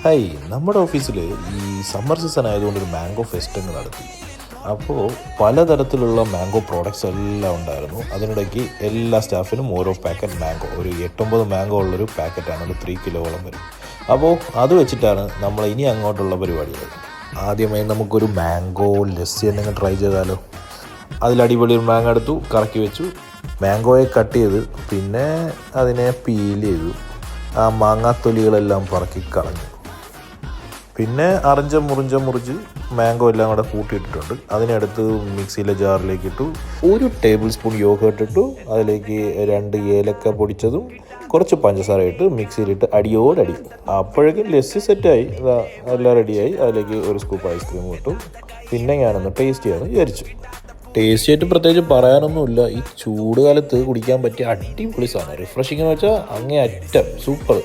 Hi, നമ്മുടെ ഓഫീസിൽ ഈ സമ്മർ സീസൺ ആയതുകൊണ്ട് ഒരു മാംഗോ ഫെസ്റ്റ് അങ്ങ് നടത്തി. അപ്പോൾ പലതരത്തിലുള്ള മാംഗോ പ്രോഡക്റ്റ്സ് എല്ലാം ഉണ്ടായിരുന്നു. അതിനിടയ്ക്ക് എല്ലാ സ്റ്റാഫിനും ഓരോ പാക്കറ്റ് മാംഗോ, ഒരു 8-9 മാംഗോ ഉള്ളൊരു പാക്കറ്റാണ്, ഒരു 3 കിലോളം വരും. അപ്പോൾ അത് വെച്ചിട്ടാണ് നമ്മൾ ഇനി അങ്ങോട്ടുള്ള പരിപാടികൾ. ആദ്യമായി നമുക്കൊരു മാംഗോ ലസ്സി എന്തെങ്കിലും ട്രൈ ചെയ്താലോ. അതിലടിപൊളി ഒരു മാങ്ങ എടുത്തു, കറക്കി വെച്ചു, മാംഗോയെ കട്ട് ചെയ്ത്, പിന്നെ അതിനെ പീൽ ചെയ്തു, ആ മാങ്ങാത്തൊലികളെല്ലാം പറക്കി കളഞ്ഞു. പിന്നെ മുറിച്ച് മാംഗോ എല്ലാം കൂടെ കൂട്ടിയിട്ടിട്ടുണ്ട്. അതിനടുത്ത് മിക്സിയിലെ ജാറിലേക്ക് ഇട്ടു, 1 ടേബിൾ സ്പൂൺ യോഗേർട്ട് ഇട്ടു, അതിലേക്ക് 2 ഏലക്ക പൊടിച്ചതും കുറച്ച് പഞ്ചസാര ഇട്ട് മിക്സിയിലിട്ട് അടിയോടടി. അപ്പോഴേക്കും ലസ്സി സെറ്റായി, എല്ലാം റെഡിയായി. അതിലേക്ക് 1 സ്കൂപ്പ് ഐസ്ക്രീം ഇട്ടു. പിന്നെ ഞാനൊന്ന് ടേസ്റ്റ് ചെയ്യാമെന്ന് വിചാരിച്ചു. ടേസ്റ്റ് ആയിട്ട് പ്രത്യേകിച്ച് പറയാനൊന്നുമില്ല. ഈ ചൂട് കാലത്ത് കുടിക്കാൻ പറ്റിയ അടിപൊളി സാധനം, റിഫ്രഷിംഗ് എന്ന് വെച്ചാൽ അങ്ങേ അറ്റം സൂപ്പർ.